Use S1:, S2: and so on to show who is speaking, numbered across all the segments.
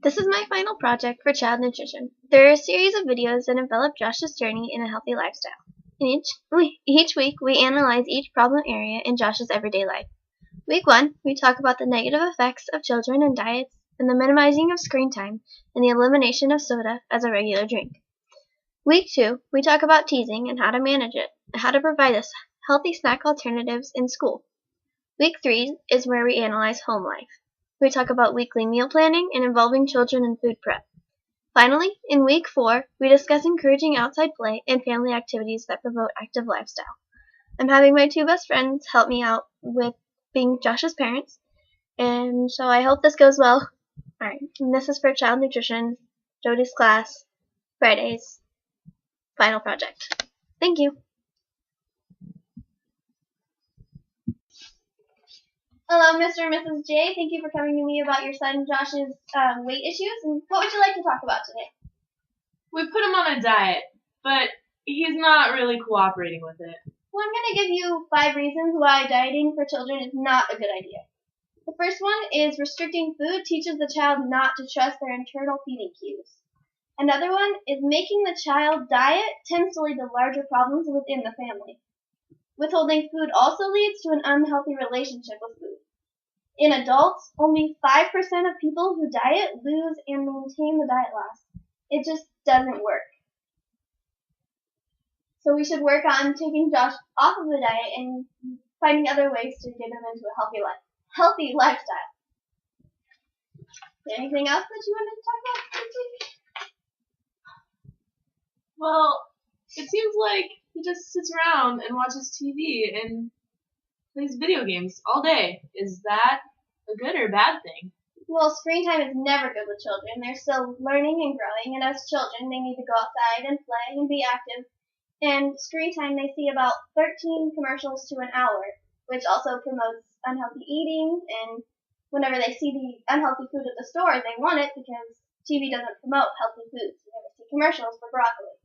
S1: This is my final project for child nutrition. There are a series of videos that envelop Josh's journey in a healthy lifestyle. Each week, we analyze each problem area in Josh's everyday life. Week 1, we talk about the negative effects of children and diets, and the minimizing of screen time, and the elimination of soda as a regular drink. Week 2, we talk about teasing and how to manage it, and how to provide us healthy snack alternatives in school. Week 3 is where we analyze home life. We talk about weekly meal planning and involving children in food prep. Finally, in week 4, we discuss encouraging outside play and family activities that promote active lifestyle. I'm having my two best friends help me out with being Josh's parents, and so I hope this goes well. Alright, and this is for child nutrition, Jody's class, Fridays, final project. Thank you. Hello, Mr. and Mrs. J. Thank you for coming to me about your son Josh's weight issues. And what would you like to talk about today?
S2: We put him on a diet, but he's not really cooperating with it.
S1: Well, I'm going to give you 5 reasons why dieting for children is not a good idea. The first one is restricting food teaches the child not to trust their internal feeding cues. Another one is making the child diet tends to lead to larger problems within the family. Withholding food also leads to an unhealthy relationship with food. In adults, only 5% of people who diet lose and maintain the diet loss. It just doesn't work. So we should work on taking Josh off of the diet and finding other ways to get him into a healthy lifestyle. Anything else that you wanted to talk about this week?
S2: Well, it seems like he just sits around and watches TV and plays video games all day. Is that a good or bad thing?
S1: Well, screen time is never good with children. They're still learning and growing, and as children, they need to go outside and play and be active. And screen time, they see about 13 commercials to an hour, which also promotes unhealthy eating. And whenever they see the unhealthy food at the store, they want it because TV doesn't promote healthy foods. You never see commercials for broccoli.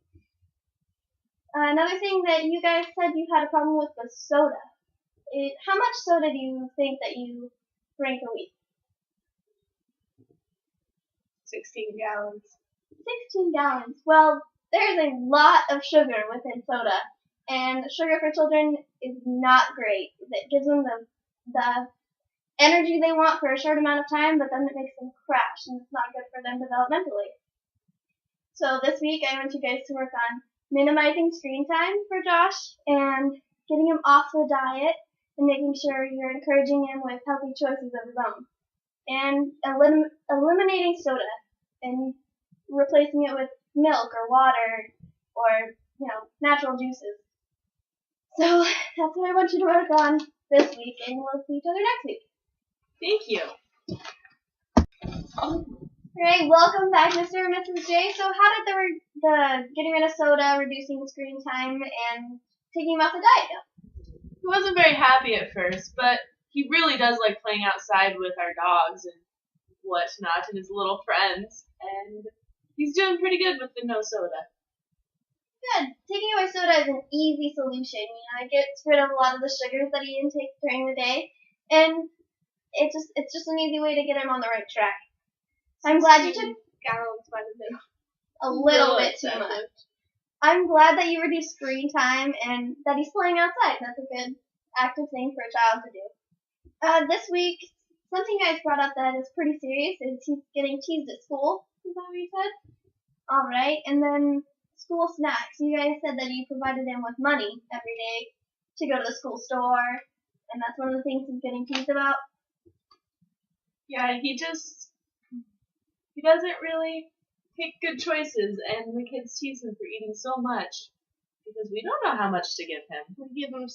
S1: Another thing that you guys said you had a problem with was soda. How much soda do you think that you drink a week?
S2: 16 gallons.
S1: 16 gallons. Well, there's a lot of sugar within soda, and sugar for children is not great. It gives them the energy they want for a short amount of time, but then it makes them crash, and it's not good for them developmentally. So this week, I want you guys to work on minimizing screen time for Josh and getting him off the diet and making sure you're encouraging him with healthy choices of his own. And eliminating soda and replacing it with milk or water or, natural juices. So that's what I want you to work on this week, and we'll see each other next week.
S2: Thank you.
S1: Alright, welcome back, Mr. and Mrs. J. So how did the getting rid of soda, reducing screen time, and taking him off the diet go?
S2: He wasn't very happy at first, but he really does like playing outside with our dogs and whatnot and his little friends, and he's doing pretty good with the no soda.
S1: Good. Taking away soda is an easy solution. It gets rid of a lot of the sugars that he intakes during the day, and it's just an easy way to get him on the right track. I'm glad you took
S2: gallons might have been
S1: a little bit too much. I'm glad that you reduced screen time and that he's playing outside. That's a good active thing for a child to do. This week, something you guys brought up that is pretty serious is he's getting teased at school. Is that what you said? Alright, and then school snacks. You guys said that you provided him with money every day to go to the school store, and that's one of the things he's getting teased about.
S2: Yeah, he doesn't really pick good choices, and the kids tease him for eating so much because we don't know how much to give him.
S3: We give him $16.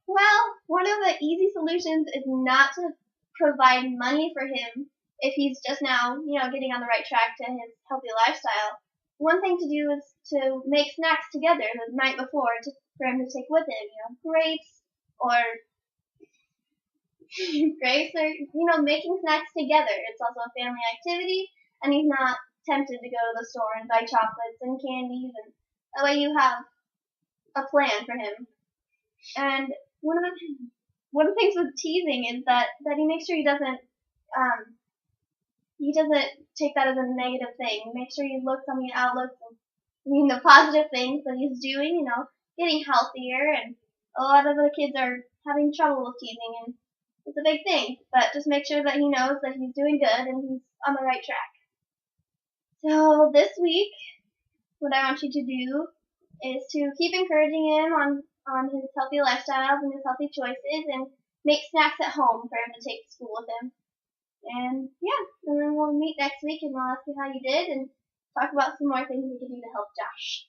S1: Well, one of the easy solutions is not to provide money for him if he's just now, getting on the right track to his healthy lifestyle. One thing to do is to make snacks together the night before for him to take with him, grapes or making snacks together. It's also a family activity, and he's not tempted to go to the store and buy chocolates and candies, and that way you have a plan for him. And one of the things with teasing is that he makes sure he doesn't he doesn't take that as a negative thing. Make sure you look on the outlooks and the positive things that he's doing, getting healthier, and a lot of the kids are having trouble with teething, and it's a big thing. But just make sure that he knows that he's doing good and he's on the right track. So this week, what I want you to do is to keep encouraging him on his healthy lifestyles and his healthy choices, and make snacks at home for him to take to school with him. And and then we'll meet next week and we'll ask you how you did and talk about some more things we can do to help Josh.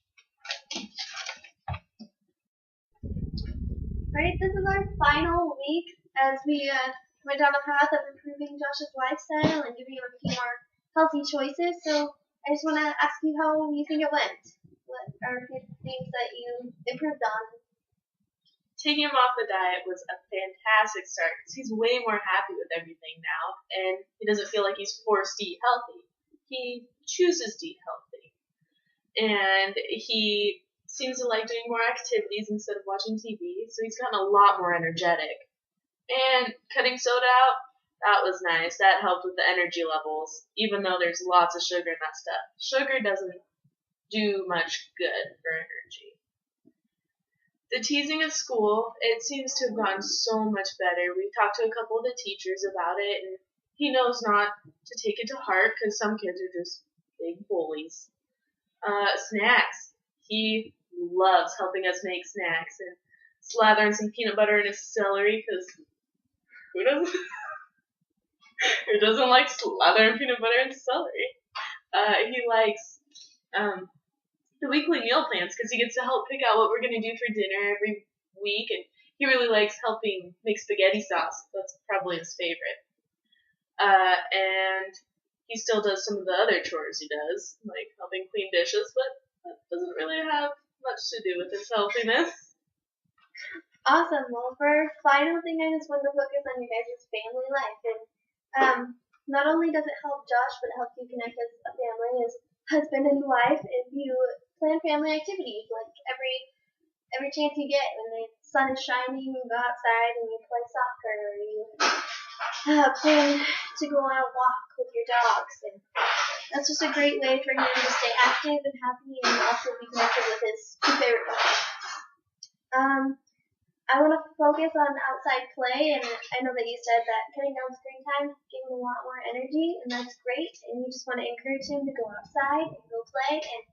S1: Alright, this is our final week as we went down the path of improving Josh's lifestyle and giving him a few more healthy choices. So I just want to ask you how you think it went. What are the things that you improved on?
S2: Taking him off the diet was a fantastic start because he's way more happy with everything now, and he doesn't feel like he's forced to eat healthy. He chooses to eat healthy, and he seems to like doing more activities instead of watching TV, so he's gotten a lot more energetic. And cutting soda out, that was nice. That helped with the energy levels, even though there's lots of sugar in that stuff. Sugar doesn't do much good for energy. The teasing at school, it seems to have gotten so much better. We talked to a couple of the teachers about it, and he knows not to take it to heart because some kids are just big bullies. Snacks. He loves helping us make snacks and slathering some peanut butter in his celery because who doesn't? Who doesn't like slathering peanut butter in celery? He likes the weekly meal plans because he gets to help pick out what we're going to do for dinner every week, and he really likes helping make spaghetti sauce. That's probably his favorite. And he still does some of the other chores he does, like helping clean dishes, but that doesn't really have much to do with his healthiness.
S1: Awesome. Well, for our final thing, I just wanted to focus on you guys' family life. And not only does it help Josh, but it helps you connect as a family, as husband and wife, if you plan family activities. Like every chance you get, when the sun is shining, you go outside and you play soccer, or you plan to go on a walk with your dogs. And that's just a great way for him to stay active and happy, and also be connected with his two favorite dogs. I want to focus on outside play, and I know that you said that cutting down screen time gave him a lot more energy, and that's great. And you just want to encourage him to go outside and go play, and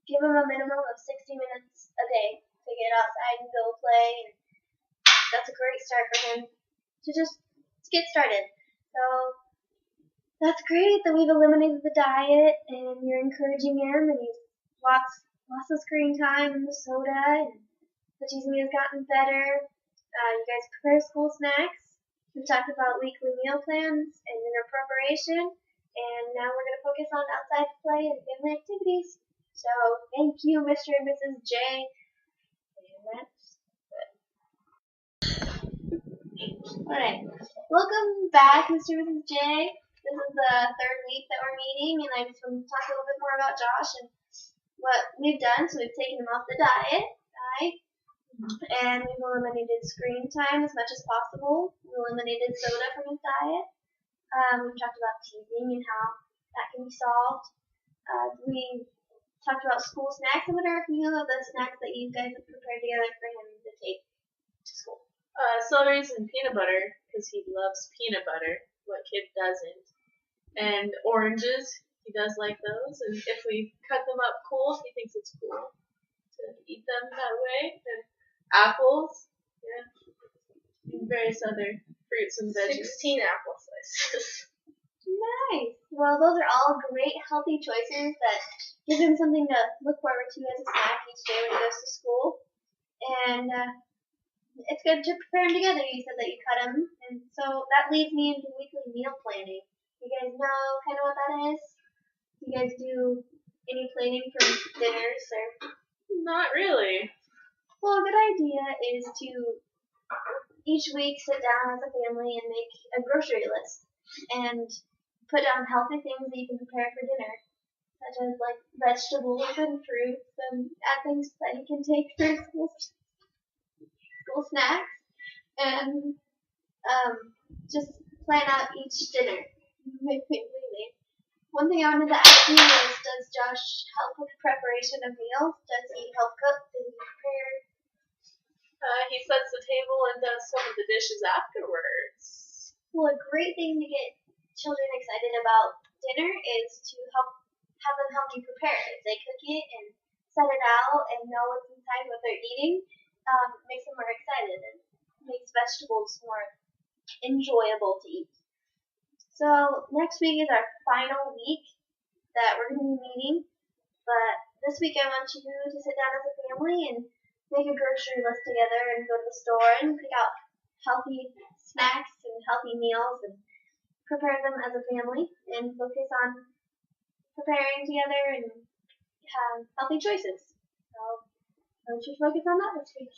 S1: give him a minimum of 60 minutes a day to get outside and go play. And that's a great start for him to just get started. So that's great that we've eliminated the diet, and you're encouraging him, and he's lots of screen time and the soda, and the teasing has gotten better. You guys prepare school snacks. We talked about weekly meal plans and dinner preparation. And now we're going to focus on outside play and family activities. So thank you, Mr. and Mrs. J. And that's it. Alright. Welcome back, Mr. and Mrs. J. This is the third week that we're meeting, and I just want to talk a little bit more about Josh and what we've done. So we've taken him off the diet, right? And we've eliminated screen time as much as possible. We eliminated soda from his diet. We've talked about teasing and how that can be solved. We talked about school snacks. And what are a few of the snacks that you guys have prepared together for him to take to school?
S2: Celeries and peanut butter, because he loves peanut butter. What kid doesn't? And oranges, he does like those. And if we cut them up cold, he thinks it's cool to eat them that way. And apples, and various other fruits and veggies.
S3: 16 apple slices.
S1: Nice. Well, those are all great, healthy choices that give him something to look forward to as a snack each day when he goes to school. And it's good to prepare them together. You said that you cut them, and so that leads me into weekly meal planning. You guys know kind of what that is? Do you guys do any planning for dinners or?
S2: Not really.
S1: Well, a good idea is to each week sit down as a family and make a grocery list and put down healthy things that you can prepare for dinner, such as like vegetables and fruits and things that you can take for school snacks, and just plan out each dinner. Completely. One thing I wanted to ask you is, does Josh help with the preparation of meals? Does he help cook? Does he prepare?
S2: He sets the table and does some of the dishes afterwards.
S1: Well, a great thing to get children excited about dinner is to have them help you prepare it. They cook it and set it out and know what's inside what they're eating. Makes them more excited and makes vegetables more enjoyable to eat. So next week is our final week that we're going to be meeting. But this week I want you to sit down as a family and make a grocery list together and go to the store and pick out healthy snacks and healthy meals and prepare them as a family and focus on preparing together and have healthy choices. So I want you to focus on that this week.